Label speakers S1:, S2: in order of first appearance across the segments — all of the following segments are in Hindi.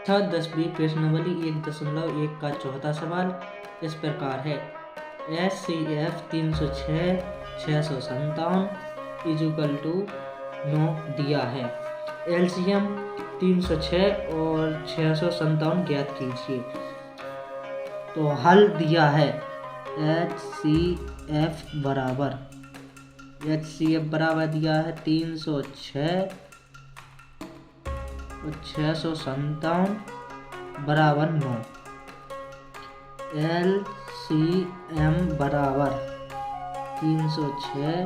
S1: था 10वीं प्रश्नावली 1.1 का चौथा सवाल इस प्रकार है। HCF 306 657 इजुकल टू 9 दिया है। LCM 306 और 657 ज्ञात कीजिए। तो हल दिया है HCF बराबर दिया है 306 और 657 बराबर 9। LCM बराबर 306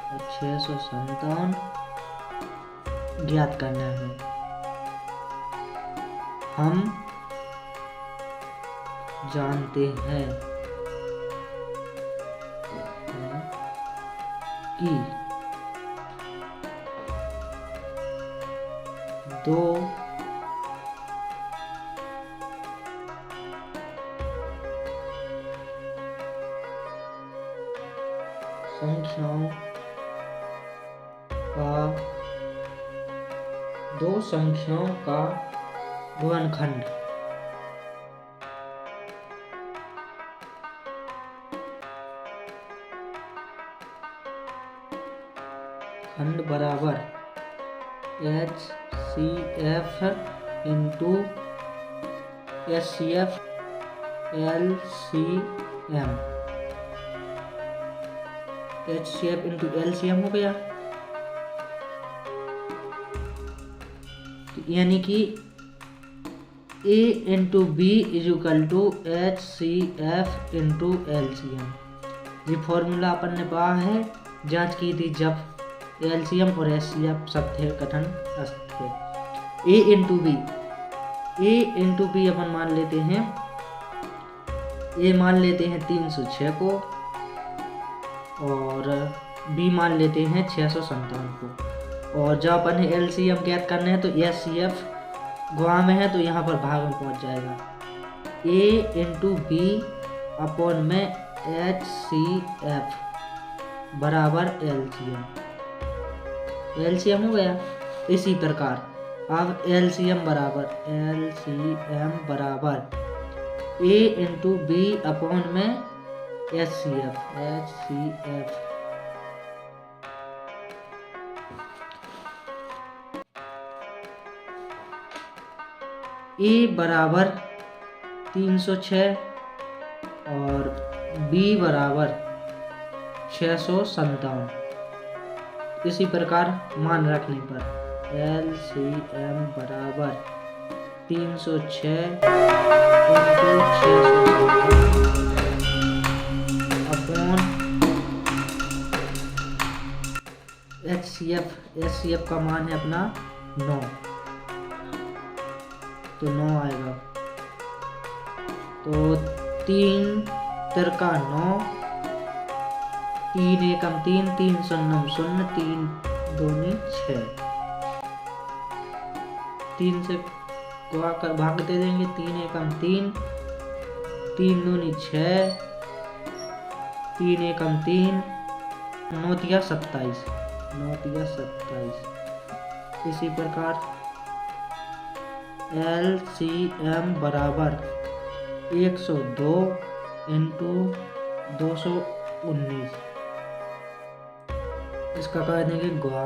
S1: और 657 ज्ञात करना है। हम जानते हैं कि दो संख्याओं का गुणनखंड बराबर HCF into SCF LCM। HCF into LCM हो गया, यानी कि A into B equal to HCF into LCM। ये फॉर्मूला अपन ने पढ़ा है, जांच की थी जब LCM और HCF सब थे कथन थे। A इंटू B अपन मान लेते हैं, A मान लेते हैं 306 को और B मान लेते हैं 657 को। और जब अपन LCM ज्ञात करना है तो HCF गुणा में है तो यहाँ पर भाग में पहुँच जाएगा। A इंटू B अपॉन में HCF बराबर LCM हो गया। इसी प्रकार अब LCM बराबर A इंटू B अपॉन में HCF A बराबर 306 और B बराबर 657। इसी प्रकार मान रखने पर LCM बराबर 306 इंटू 657 अपॉन HCF का मान है अपना 9, तो 9 आएगा। तो 3 तिरका 9, 3 एकम 3, 3 शून्यम 0, 3 दूनी 6। 3 से भाग दे देंगे, 3 एकम 3, 3 दूनी 6, 3 एकम 3, 9 तिया 27। इसी प्रकार LCM बराबर 102 इंटू 219। इसका कर देंगे गुणा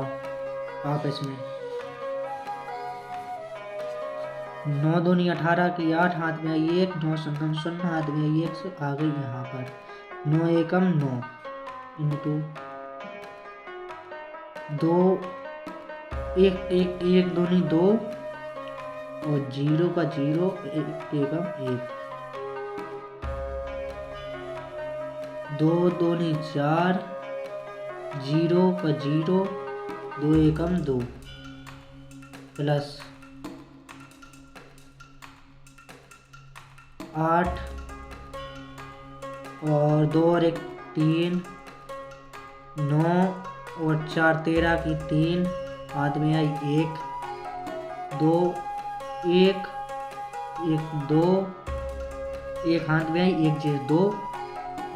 S1: आपस में। 9 दूनी 18 की 8 हाथ में आई 1, 9 शून्य 0 हाथ में आई 1 से आ गई यहाँ पर 9 एकम 9 इंटू 2 1 दूनी 2 और 0 का 0 एकम 1, 2 दूनी 4, 0 का 0 2 एकम 2 प्लस 8 और 2 और 1 3, 9 और 4 13 की 3 हाथ में आई 1, 2 1 1 2 1 हाथ में आई 1 जे 2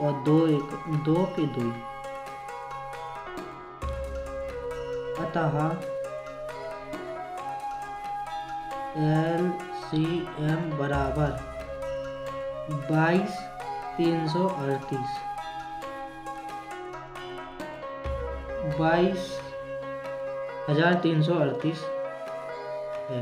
S1: और 2 के 2। अतः LCM बराबर 22,338, 22,338 है।